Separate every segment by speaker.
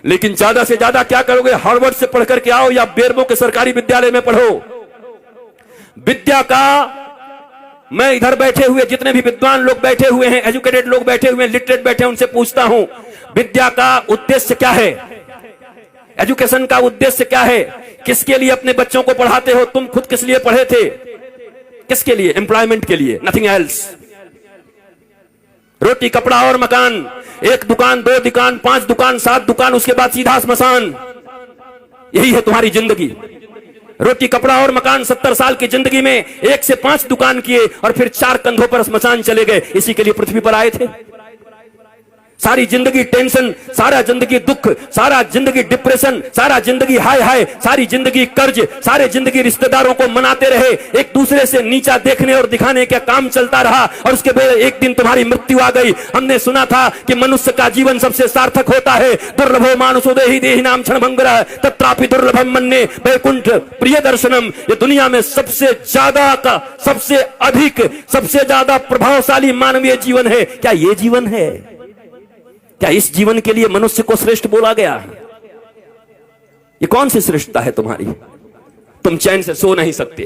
Speaker 1: लेकिन ज्यादा से ज्यादा क्या करोगे? हार्वर्ड से पढ़ करके आओ या बेरमो के सरकारी विद्यालय में पढ़ो। विद्या का, मैं इधर बैठे हुए जितने भी विद्वान लोग बैठे हुए हैं, एजुकेटेड लोग बैठे हुए हैं, लिटरेट बैठे हैं, उनसे पूछता हूं, विद्या का उद्देश्य क्या है? एजुकेशन का उद्देश्य क्या है? किसके लिए अपने बच्चों को पढ़ाते हो? तुम खुद किस लिए पढ़े थे? किसके लिए? एम्प्लॉयमेंट के लिए, नथिंग एल्स। रोटी कपड़ा और मकान, एक दुकान, दो दुकान, 5 दुकान, 7 दुकान, उसके बाद सीधा श्मशान। यही है तुम्हारी जिंदगी। रोटी कपड़ा और मकान। 70 साल की जिंदगी में 1 से 5 दुकान किए और फिर 4 कंधों पर श्मशान चले गए। इसी के लिए पृथ्वी पर आए थे। सारी जिंदगी टेंशन, सारा जिंदगी दुख, सारा जिंदगी डिप्रेशन, सारा जिंदगी हाय हाय, सारी जिंदगी कर्ज, सारे जिंदगी रिश्तेदारों को मनाते रहे, एक दूसरे से नीचा देखने और दिखाने का काम चलता रहा और उसके बाद एक दिन तुम्हारी मृत्यु आ गई। हमने सुना था कि मनुष्य का जीवन सबसे सार्थक होता है। दुर्लभो मानुषो देहि देहि नाम क्षणभंगुरः तत्रापि दुर्लभम मन्ये वैकुंठ प्रिय दर्शनम। ये दुनिया में सबसे ज्यादा का, सबसे अधिक, सबसे ज्यादा प्रभावशाली मानवीय जीवन है। क्या ये जीवन है? क्या इस जीवन के लिए मनुष्य को श्रेष्ठ बोला गया? ये कौन सी श्रेष्ठता है तुम्हारी? तुम चैन से सो नहीं सकते,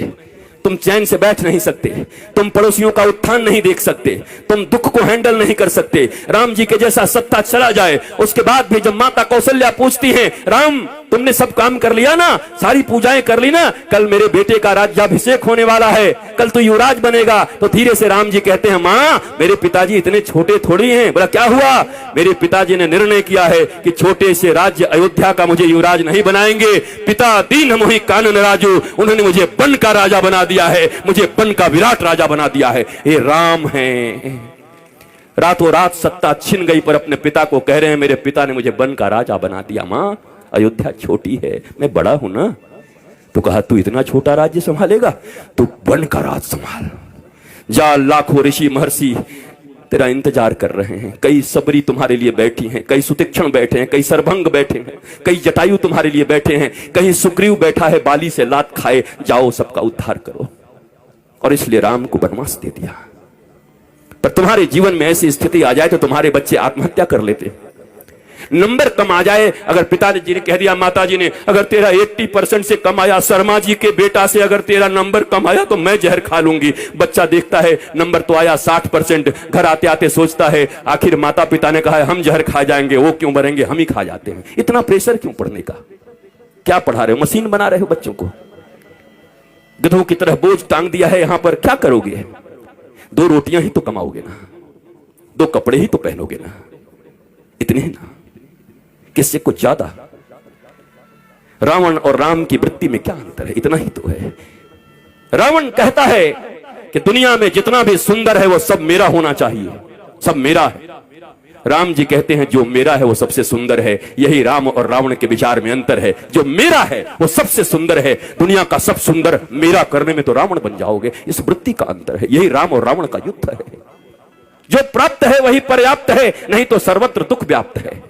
Speaker 1: तुम चैन से बैठ नहीं सकते, तुम पड़ोसियों का उत्थान नहीं देख सकते, तुम दुख को हैंडल नहीं कर सकते। राम जी के जैसा सत्ता चला जाए, उसके बाद भी जब माता कौशल्या पूछती हैं, राम तुमने सब काम कर लिया ना, सारी पूजाएं कर ली ना, कल मेरे बेटे का राज्याभिषेक होने वाला है, कल तू युवराज बनेगा। तो धीरे से राम जी कहते हैं, मां मेरे पिताजी इतने छोटे थोड़ी हैं। बोला क्या हुआ? मेरे पिताजी ने निर्णय किया है कि छोटे से राज्य अयोध्या का मुझे युवराज नहीं बनाएंगे। पिता दीन मोहि कानन राजू, उन्होंने मुझे बन का राजा बना दिया है, मुझे बन का विराट राजा बना दिया है। ये राम है। रातों रात सत्ता छिन गई पर अपने पिता को कह रहे हैं, मेरे पिता ने मुझे बन का राजा बना दिया। मां अयोध्या छोटी है, मैं बड़ा हूं ना। तो कहा तू इतना छोटा राज्य संभालेगा? तू बन का राज संभाल जा। लाखों ऋषि महर्षि तेरा इंतजार कर रहे हैं। कई सबरी तुम्हारे लिए बैठी हैं, कई सुतीक्षण बैठे हैं, कई सरभंग बैठे हैं, कई जटायु तुम्हारे लिए बैठे हैं, कहीं सुग्रीव बैठा है बाली से लात खाए। जाओ सबका उद्धार करो। और इसलिए राम को वनवास दे दिया। पर तुम्हारे जीवन में ऐसी स्थिति आ जाए तो तुम्हारे बच्चे आत्महत्या कर लेते। नंबर कम आ जाए, अगर पिताजी ने कह दिया, माता जी ने, अगर तेरा 80% से कम आया, शर्मा जी के बेटा से अगर तेरा नंबर कम आया तो मैं जहर खा लूंगी। बच्चा देखता है नंबर तो आया 60%, घर आते आते सोचता है आखिर माता पिता ने कहा है हम जहर खा जाएंगे, वो क्यों मरेंगे, हम ही खा जाते हैं। इतना प्रेशर क्यों पढ़ने का? क्या पढ़ा रहे हो? मशीन बना रहे हो बच्चों को? गधों की तरह बोझ टांग दिया है यहां पर। क्या करोगे? 2 रोटियां ही तो कमाओगे ना, 2 कपड़े ही तो पहनोगे ना, इतने ही ना, किससे कुछ ज्यादा? रावण और राम की वृत्ति में क्या अंतर है? इतना ही तो है। रावण कहता है कि दुनिया में जितना भी सुंदर है वो सब मेरा होना चाहिए, सब मेरा है। राम जी कहते हैं जो मेरा है वो सबसे सुंदर है। यही राम और रावण के विचार में अंतर है। जो मेरा है वो सबसे सुंदर है, दुनिया का सब सुंदर मेरा करने में तो रावण बन जाओगे। इस वृत्ति का अंतर है। यही राम और रावण का युद्ध है। जो प्राप्त है वही पर्याप्त है, नहीं तो सर्वत्र दुख व्याप्त है।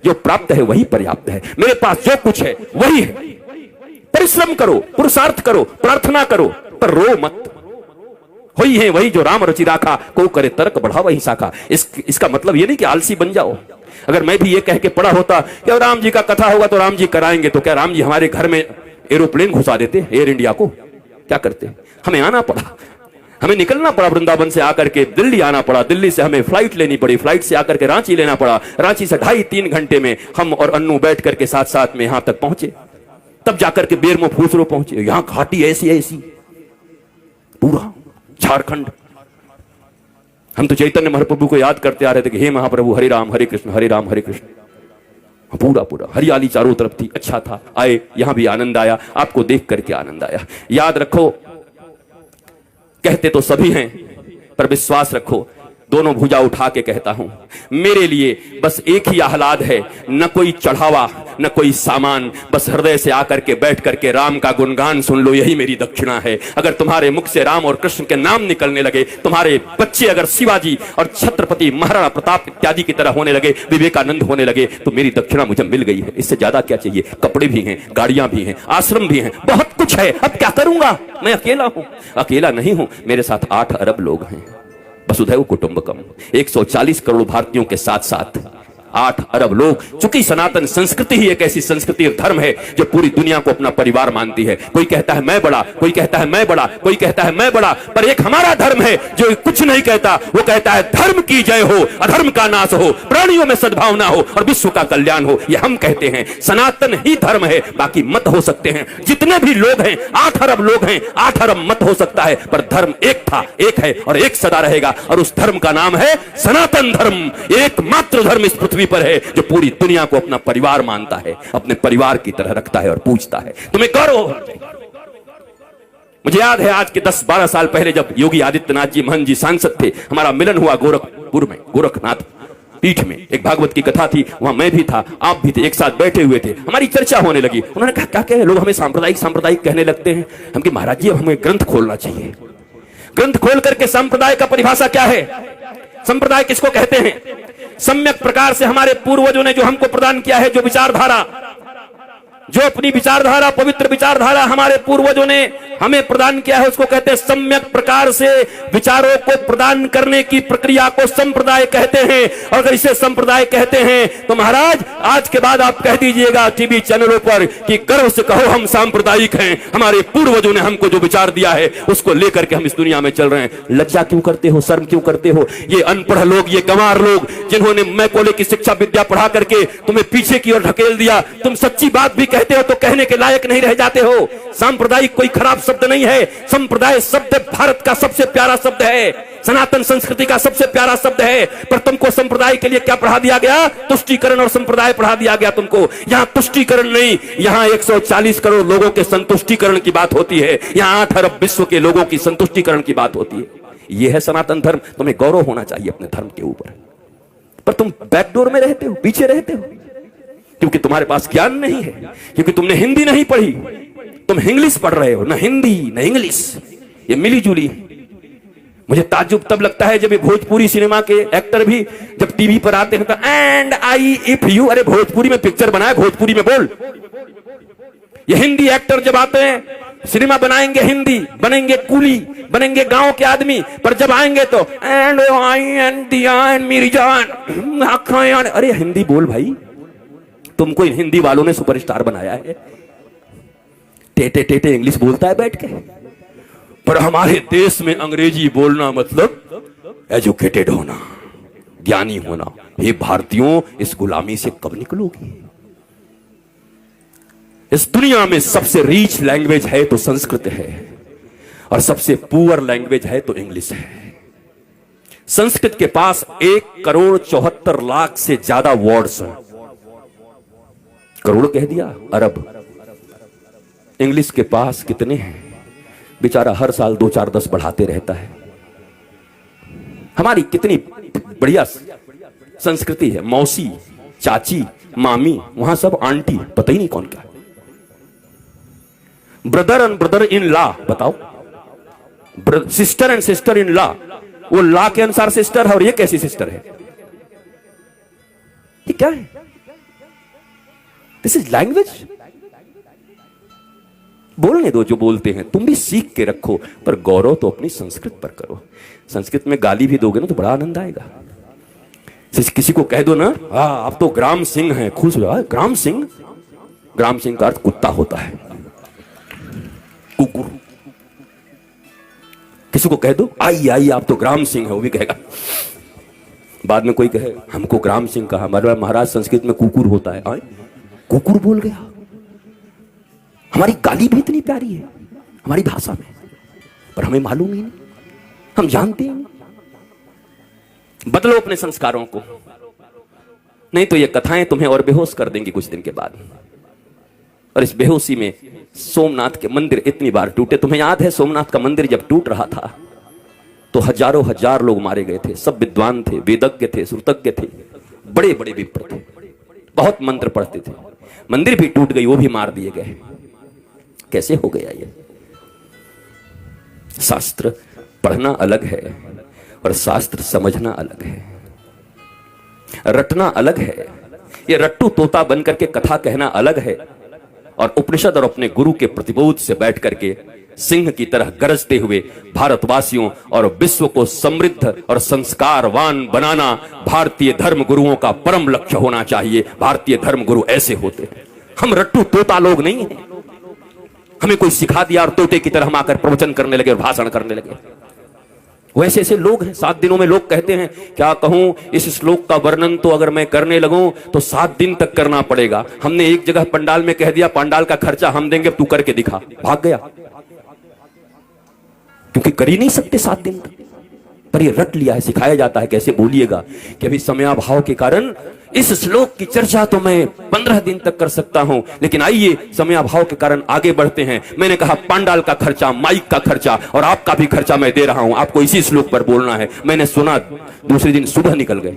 Speaker 1: जो प्राप्त है वही पर्याप्त है। मेरे पास जो कुछ है वही है। परिश्रम करो, पुरुषार्थ करो, प्रार्थना करो, पर रो मत। वही है वही जो राम रचि राखा, को करे तर्क बढ़ा वही शाखा। इसका मतलब ये नहीं कि आलसी बन जाओ। अगर मैं भी ये कह के पढ़ा होता कि राम जी का कथा होगा तो राम जी कराएंगे, तो क्या राम जी हमारे घर में एरोप्लेन घुसा देते? एयर इंडिया को क्या करते? हमें आना पड़ा, हमें निकलना पड़ा, वृंदावन से आकर के दिल्ली आना पड़ा, दिल्ली से हमें फ्लाइट लेनी पड़ी, फ्लाइट से आकर के रांची लेना पड़ा, रांची से 2.5-3 घंटे में हम और अन्नू बैठ करके साथ साथ में यहां तक पहुंचे, तब जाकर के बेरमो फूसरो पहुंचे। यहां घाटी ऐसी ऐसी, पूरा झारखंड। हम तो चैतन्य महाप्रभु को याद करते आ रहे थे कि हे महाप्रभु हरे राम हरे कृष्ण हरे राम हरे कृष्ण। पूरा पूरा हरियाली चारों तरफ थी, अच्छा था। आए, यहां भी आनंद आया, आपको देख करके आनंद आया। याद रखो, कहते तो सभी हैं पर विश्वास रखो, दोनों भुजा उठा के कहता हूं, मेरे लिए बस एक ही आह्लाद है, न कोई चढ़ावा न कोई सामान, बस हृदय से आकर के बैठ करके राम का गुणगान सुन लो, यही मेरी दक्षिणा है। अगर तुम्हारे मुख से राम और कृष्ण के नाम निकलने लगे, तुम्हारे बच्चे अगर शिवाजी और छत्रपति महाराणा प्रताप इत्यादि की तरह होने लगे, विवेकानंद होने लगे, तो मेरी दक्षिणा मुझे मिल गई है। इससे ज्यादा क्या चाहिए? कपड़े भी हैं, गाड़ियां भी हैं, आश्रम भी हैं, बहुत कुछ है। अब क्या करूंगा? मैं अकेला हूं। अकेला नहीं हूं, मेरे साथ 8 अरब लोग हैं। वसुधैव कुटुंबकम, 140 करोड़ भारतीयों के साथ साथ 8 अरब लोग। चूंकि सनातन संस्कृति ही एक ऐसी संस्कृति और धर्म है जो पूरी दुनिया को अपना परिवार मानती है। कोई कहता है मैं बड़ा, कोई कहता है मैं बड़ा, कोई कहता है मैं बड़ा, पर एक हमारा धर्म है जो कुछ नहीं कहता। वो कहता है धर्म की जय हो, अधर्म का नाश हो, प्राणियों में सद्भावना हो और विश्व का कल्याण हो। ये हम कहते हैं, सनातन ही धर्म है। बाकी मत हो सकते हैं, जितने भी लोग हैं, 8 अरब लोग हैं, 8 अरब मत हो सकता है, पर धर्म एक था, एक है और एक सदा रहेगा। और उस धर्म का नाम है सनातन धर्म। एकमात्र धर्म इस पृथ्वी पर है जो पूरी दुनिया को अपना परिवार मानता है, अपने परिवार की तरह रखता है और पूजता है। तुम्हें गौरव होना चाहिए। मुझे याद है आज के 10-12 साल पहले जब योगी आदित्यनाथ जी महंत जी सांसद थे, हमारा मिलन हुआ गोरखपुर में, गोरखनाथ पीठ में। एक भागवत की कथा थी, वहां मैं भी था, आप भी थे, एक साथ बैठे हुए थे। हमारी चर्चा होने लगी। उन्होंने कहा क्या कहे, लोग हमें सांप्रदायिक सांप्रदायिक कहने लगते हैं। हम कि महाराज जी, हमें ग्रंथ खोलना चाहिए। ग्रंथ खोल करके संप्रदाय का परिभाषा क्या है, संप्रदाय किसको कहते हैं। सम्यक प्रकार से हमारे पूर्वजों ने जो हमको प्रदान किया है, जो विचारधारा, जो अपनी विचारधारा, पवित्र विचारधारा हमारे पूर्वजों ने हमें प्रदान किया है, उसको कहते हैं सम्यक प्रकार से विचारों को प्रदान करने की प्रक्रिया को संप्रदाय कहते हैं। और अगर इसे संप्रदाय कहते हैं तो महाराज आज के बाद आप कह दीजिएगा टीवी चैनलों पर कि गर्व से कहो हम सांप्रदायिक हैं, हमारे पूर्वजों ने हमको जो विचार दिया है उसको लेकर के हम इस दुनिया में चल रहे हैं। लज्जा क्यों करते हो, शर्म क्यों करते हो? ये अनपढ़ लोग, ये गंवार लोग जिन्होंने मैकोले की शिक्षा विद्या पढ़ा करके तुम्हें पीछे की ओर ढकेल दिया, तुम सच्ची बात भी कहते हो तो कहने के लायक नहीं रह जाते हो। सांप्रदायिक कोई खराब शब्द नहीं है, संप्रदाय शब्द भारत का सबसे प्यारा शब्द है, सनातन संस्कृति का सबसे प्यारा शब्द है। पर तुमको संप्रदाय के लिए क्या पढ़ा दिया गया? तुष्टीकरण और संप्रदाय पढ़ा दिया गया तुमको। यहां तुष्टीकरण नहीं, यहां 140 करोड़ लोगों के संतुष्टीकरण की बात होती है। यहां 8 अरब विश्व के लोगों की संतुष्टीकरण की बात होती है। यह है सनातन धर्म। तुम्हें गौरव होना चाहिए अपने धर्म के ऊपर, पर तुम बैकडोर में रहते हो, पीछे रहते हो, क्योंकि तुम्हारे पास ज्ञान नहीं है, क्योंकि तुमने हिंदी नहीं पढ़ी, तुम इंग्लिश पढ़ रहे हो। ना हिंदी ना इंग्लिश, ये मिली जुली। मुझे ताज्जुब तब लगता है जब ये भोजपुरी सिनेमा के एक्टर भी जब टीवी पर आते हैं तो एंड आई इफ यू, अरे भोजपुरी में पिक्चर बनाए, भोजपुरी में बोल। ये हिंदी एक्टर जब आते हैं, सिनेमा बनाएंगे, हिंदी बनेंगे, कूली बनेंगे, गांव के आदमी, पर जब आएंगे तो एंड आई एंड दिया मेरी जान आँखें, अरे हिंदी बोल भाई। तुमको हिंदी वालों ने सुपरस्टार बनाया है, टेटे टेटे इंग्लिश बोलता है बैठ के। पर हमारे देश में अंग्रेजी बोलना मतलब एजुकेटेड होना, ज्ञानी होना। हे भारतीयों, इस गुलामी से कब निकलोगे? इस दुनिया में सबसे रीच लैंग्वेज है तो संस्कृत है, और सबसे पुअर लैंग्वेज है तो इंग्लिश है। संस्कृत के पास 1,74,00,000 से ज्यादा वर्ड्स हैं। करोड़ कह दिया, अरब। इंग्लिश के पास कितने हैं? बेचारा हर साल 2, 4, 10 बढ़ाते रहता है। हमारी कितनी बढ़िया संस्कृति है, मौसी, चाची, मामी, वहां सब आंटी, पता ही नहीं कौन क्या। Brother and brother in law, बताओ, sister and sister in law, वो लॉ के अनुसार सिस्टर है और ये कैसी सिस्टर है? ये क्या है? This is language. बोलने दो जो बोलते हैं, तुम भी सीख के रखो, पर गौरव तो अपनी संस्कृत पर करो। संस्कृत में गाली भी दोगे ना तो बड़ा आनंद आएगा। किसी को कह दो ना, आप तो ग्राम सिंह हैं, खुश हो जाओ। ग्राम सिंह, ग्राम सिंह का अर्थ कुत्ता होता है, कुकुर। किसी को कह दो आई आई आप तो ग्राम सिंह है, वो भी कहेगा। बाद में कोई कहे हमको ग्राम सिंह कहा, हमारा महाराज संस्कृत में कुकुर होता है। आए कुकुर बोल गया। हमारी गाली भी इतनी प्यारी है हमारी भाषा में, पर हमें मालूम ही नहीं, हम जानते ही नहीं। बदलो अपने संस्कारों को, नहीं तो ये कथाएं तुम्हें और बेहोश कर देंगी कुछ दिन के बाद। और इस बेहोशी में सोमनाथ के मंदिर इतनी बार टूटे। तुम्हें याद है सोमनाथ का मंदिर जब टूट रहा था तो हजारों हजार लोग मारे गए थे। सब विद्वान थे, वेदज्ञ थे, श्रुतज्ञ थे, बड़े बड़े विप्र थे, बहुत मंत्र पढ़ते थे। मंदिर भी टूट गई, वो भी मार दिए गए। कैसे हो गया ये? शास्त्र पढ़ना अलग है और शास्त्र समझना अलग है, रटना अलग है। ये रट्टू तोता बनकर के कथा कहना अलग है, और उपनिषद और अपने गुरु के प्रतिबोध से बैठ करके सिंह की तरह गरजते हुए भारतवासियों और विश्व को समृद्ध और संस्कारवान बनाना भारतीय धर्म गुरुओं का परम लक्ष्य होना चाहिए। भारतीय धर्म गुरु ऐसे होते हैं। हम रट्टू तोता लोग नहीं हैं। हमें कोई सिखा दिया और तोते की तरह हम आकर प्रवचन करने लगे और भाषण करने लगे। वैसे ऐसे लोग हैं। 7 दिनों में लोग कहते हैं, क्या कहूं, इस श्लोक का वर्णन तो अगर मैं करने लगूं तो 7 दिन तक करना पड़ेगा। हमने एक जगह पंडाल में कह दिया, पंडाल का खर्चा हम देंगे, तू करके दिखा। भाग गया, क्योंकि कर ही नहीं सकते 7 दिन तक। पर ये रट लिया है, सिखाया जाता है कैसे बोलिएगा कि अभी समयाभाव के कारण इस श्लोक की चर्चा तो मैं 15 दिन तक कर सकता हूं, लेकिन आइए समयाभाव के कारण आगे बढ़ते हैं। मैंने कहा पंडाल का खर्चा, माइक का खर्चा और आपका भी खर्चा मैं दे रहा हूं, आपको इसी श्लोक पर बोलना है। मैंने सुना, दूसरे दिन सुबह निकल गए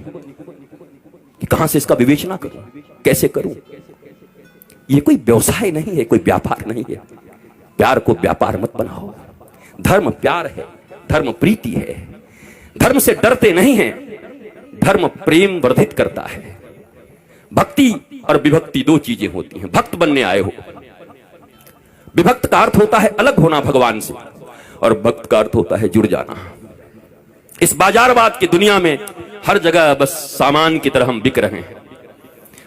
Speaker 1: कि कहां से इसका विवेचना करूं, कैसे करूं। ये कोई व्यवसाय नहीं है, कोई व्यापार नहीं है। प्यार को व्यापार मत बनाओ। धर्म प्यार है, धर्म प्रीति है। धर्म से डरते नहीं हैं, धर्म प्रेम वर्धित करता है। भक्ति और विभक्ति 2 चीजें होती हैं। भक्त बनने आए हो, विभक्त का अर्थ होता है अलग होना भगवान से, और भक्त का अर्थ होता है जुड़ जाना। इस बाजारवाद की दुनिया में हर जगह बस सामान की तरह हम बिक रहे हैं।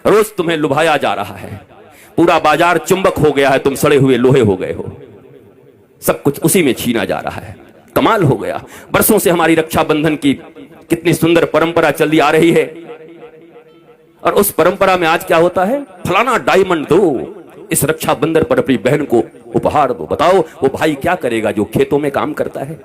Speaker 1: रोज तुम्हें लुभाया जा रहा है, पूरा बाजार चुंबक हो गया है, तुम सड़े हुए लोहे हो गए हो। सब कुछ उसी में छीना जा रहा है। कमाल हो गया। बरसों से हमारी रक्षाबंधन की कितनी सुंदर परंपरा चली आ रही है, और उस परंपरा में आज क्या होता है, फलाना डायमंड दो, इस रक्षाबंधन पर अपनी बहन को उपहार दो। बताओ वो भाई क्या करेगा जो खेतों में काम करता है।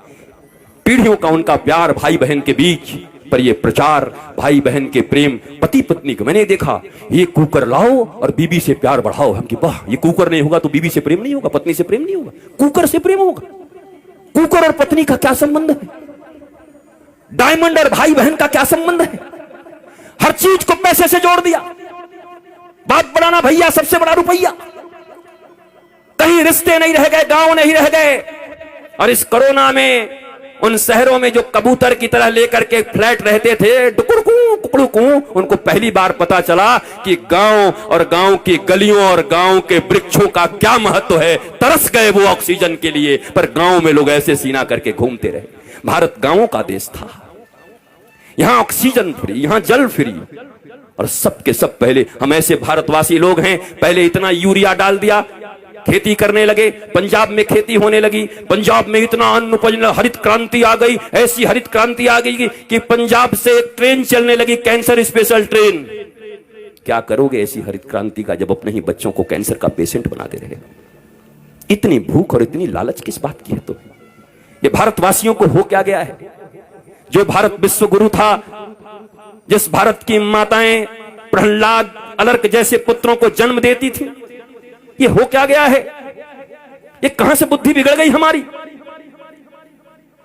Speaker 1: पीढ़ियों का उनका प्यार भाई बहन के बीच, पर ये प्रचार भाई बहन के प्रेम, पति पत्नी को मैंने देखा, ये कुकर लाओ और बीबी से प्यार बढ़ाओ। हम कि वाह, ये कुकर नहीं होगा तो बीबी से प्रेम नहीं होगा, पत्नी से प्रेम नहीं होगा, कुकर से प्रेम होगा। कुकर और पत्नी का क्या संबंध है? डायमंड और भाई बहन का क्या संबंध है? हर चीज को पैसे से जोड़ दिया। बात बढ़ाना भैया, सबसे बड़ा रुपया। कहीं रिश्ते नहीं रह गए, गांव नहीं रह गए। और इस कोरोना में उन शहरों में जो कबूतर की तरह लेकर के फ्लैट रहते थे, डुकुड़कू कुकड़ुकू, उनको पहली बार पता चला कि गांव और गांव की गलियों और गांव के वृक्षों का क्या महत्व है। तरस गए वो ऑक्सीजन के लिए, पर गांव में लोग ऐसे सीना करके घूमते रहे। भारत गांवों का देश था। यहां ऑक्सीजन फ्री, यहां जल फ्री, और सबके सब पहले हम ऐसे भारतवासी लोग हैं, पहले इतना यूरिया डाल दिया, खेती करने लगे, पंजाब में खेती होने लगी, पंजाब में इतना अन्न उपजने, हरित क्रांति आ गई, ऐसी हरित क्रांति आ गई कि पंजाब से एक ट्रेन चलने लगी, कैंसर स्पेशल ट्रेन। क्या करोगे ऐसी हरित क्रांति का जब अपने ही बच्चों को कैंसर का पेशेंट बनाते रहे? इतनी भूख और इतनी लालच किस बात की है? तो ये भारतवासियों को हो क्या गया है? जो भारत विश्व गुरु था, जिस भारत की माताएं प्रहलाद, अलर्क जैसे पुत्रों को जन्म देती थी, ये हो क्या गया है? ये कहां से बुद्धि बिगड़ गई हमारी?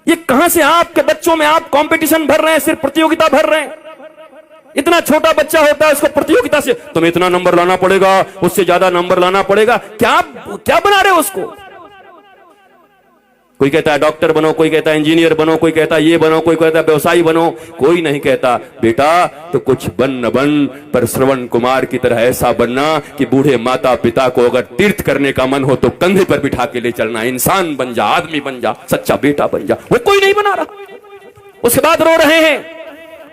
Speaker 1: ये कहां से आपके बच्चों में आप कंपटीशन भर रहे हैं, सिर्फ प्रतियोगिता भर रहे हैं। इतना छोटा बच्चा होता है, उसको प्रतियोगिता से तुम्हें इतना नंबर लाना पड़ेगा, उससे ज्यादा नंबर लाना पड़ेगा। क्या क्या बना रहे हो उसको? कोई कहता है डॉक्टर बनो, कोई कहता है इंजीनियर बनो, कोई कहता है ये बनो, कोई कहता है व्यवसायी बनो। कोई नहीं कहता बेटा तो कुछ बन न बन, पर श्रवण कुमार की तरह ऐसा बनना कि बूढ़े माता पिता को अगर तीर्थ करने का मन हो तो कंधे पर बिठा के ले चलना। इंसान बन जा, आदमी बन जा, सच्चा बेटा बन जा। वो कोई नहीं बना रहा। उसके बाद रो रहे हैं,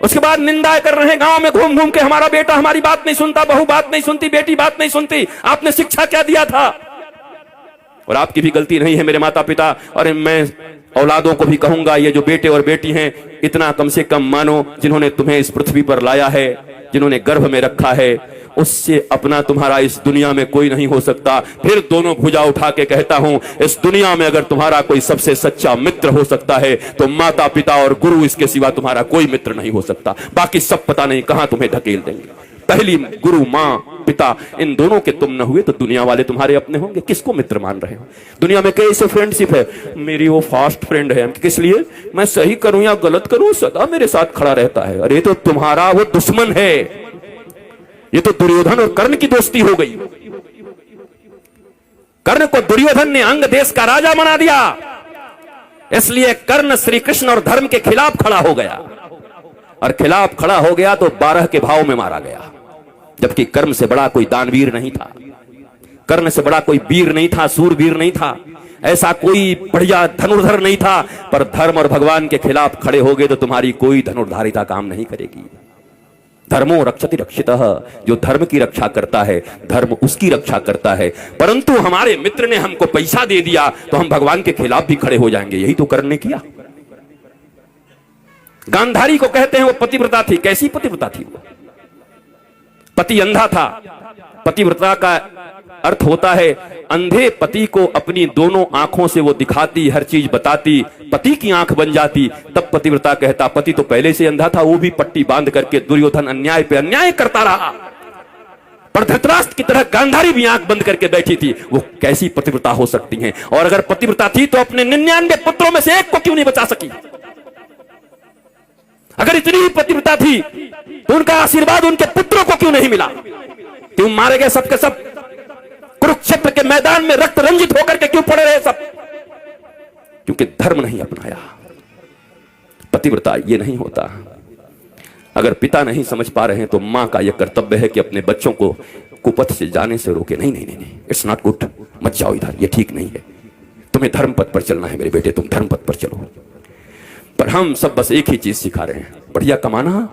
Speaker 1: उसके बाद निंदा कर रहे हैं, गांव में घूम घूम के हमारा बेटा हमारी बात नहीं सुनता, बहू बात नहीं सुनती, बेटी बात नहीं सुनती। आपने शिक्षा क्या दिया था? और आपकी भी गलती नहीं है मेरे माता पिता, और मैं औलादों को भी कहूंगा, ये जो बेटे और बेटी हैं, इतना कम से कम मानो, जिन्होंने तुम्हें इस पृथ्वी पर लाया है, जिन्होंने गर्भ में रखा है, उससे अपना तुम्हारा इस दुनिया में कोई नहीं हो सकता। फिर दोनों भुजा उठा के कहता हूं, इस दुनिया में अगर तुम्हारा कोई सबसे सच्चा मित्र हो सकता है तो माता पिता और गुरु, इसके सिवा तुम्हारा कोई मित्र नहीं हो सकता। बाकी सब पता नहीं कहां तुम्हें धकेल देंगे। पहली गुरु मां पिता, इन दोनों के तुम न हुए तो दुनिया वाले तुम्हारे अपने होंगे। किसको मित्र मान रहे हो? दुनिया में कैसे फ्रेंडशिप है? मेरी वो फास्ट फ्रेंड है, किस लिए? मैं सही करूं या गलत करूं सदा मेरे साथ खड़ा रहता है। अरे तो तुम्हारा वो दुश्मन है। ये तो दुर्योधन और कर्ण की दोस्ती हो गई। कर्ण को दुर्योधन ने अंग देश का राजा बना दिया, इसलिए कर्ण श्री कृष्ण और धर्म के खिलाफ खड़ा हो गया, और खिलाफ खड़ा हो गया तो 12 के भाव में मारा गया, जबकि कर्म से बड़ा कोई दानवीर नहीं था। कर्ण से बड़ा कोई वीर नहीं था, सूरवीर नहीं था, ऐसा कोई बढ़िया धनुर्धर नहीं था, पर धर्म और भगवान के खिलाफ खड़े हो गए तो तुम्हारी कोई धनुर्धारिता काम नहीं करेगी। धर्मो रक्षति रक्षितः, जो धर्म की रक्षा करता है धर्म उसकी रक्षा करता है। परंतु हमारे मित्र ने हमको पैसा दे दिया तो हम भगवान के खिलाफ भी खड़े हो जाएंगे, यही तो कर्ण ने किया। गांधारी को कहते हैं वो पतिव्रता थी। कैसी पतिव्रता थी वो? पति अंधा था। पतिव्रता का अर्थ होता है अंधे पति को अपनी दोनों आंखों से वो दिखाती, हर चीज बताती, पति की आंख बन जाती, तब पतिव्रता कहता। पति तो पहले से अंधा था, वो भी पट्टी बांध करके दुर्योधन अन्याय पे अन्याय करता रहा, पर धृतराष्ट्र की तरह गांधारी भी आंख बंद करके बैठी थी। वो कैसी पतिव्रता हो सकती हैं? और अगर पतिव्रता थी तो अपने 99 पुत्रों में से एक को क्यों नहीं बचा सकी? अगर इतनी ही पतिव्रता थी तो उनका आशीर्वाद उनके पुत्रों को क्यों नहीं मिला? क्यों मारे गए सबके सब? कुरुक्षेत्र के मैदान में रक्त रंजित होकर के क्यों पड़े रहे सब? क्योंकि धर्म नहीं अपनाया। पतिव्रता ये नहीं होता। अगर पिता नहीं समझ पा रहे हैं तो मां का यह कर्तव्य है कि अपने बच्चों को कुपथ से जाने से रोके। नहीं नहीं नहीं, इट्स नॉट गुड, मत जाओ इधर, ये ठीक नहीं है, तुम्हें धर्म पथ पर चलना है मेरे बेटे, तुम धर्म पथ पर चलो। पर हम सब बस एक ही चीज सिखा रहे हैं, बढ़िया कमाना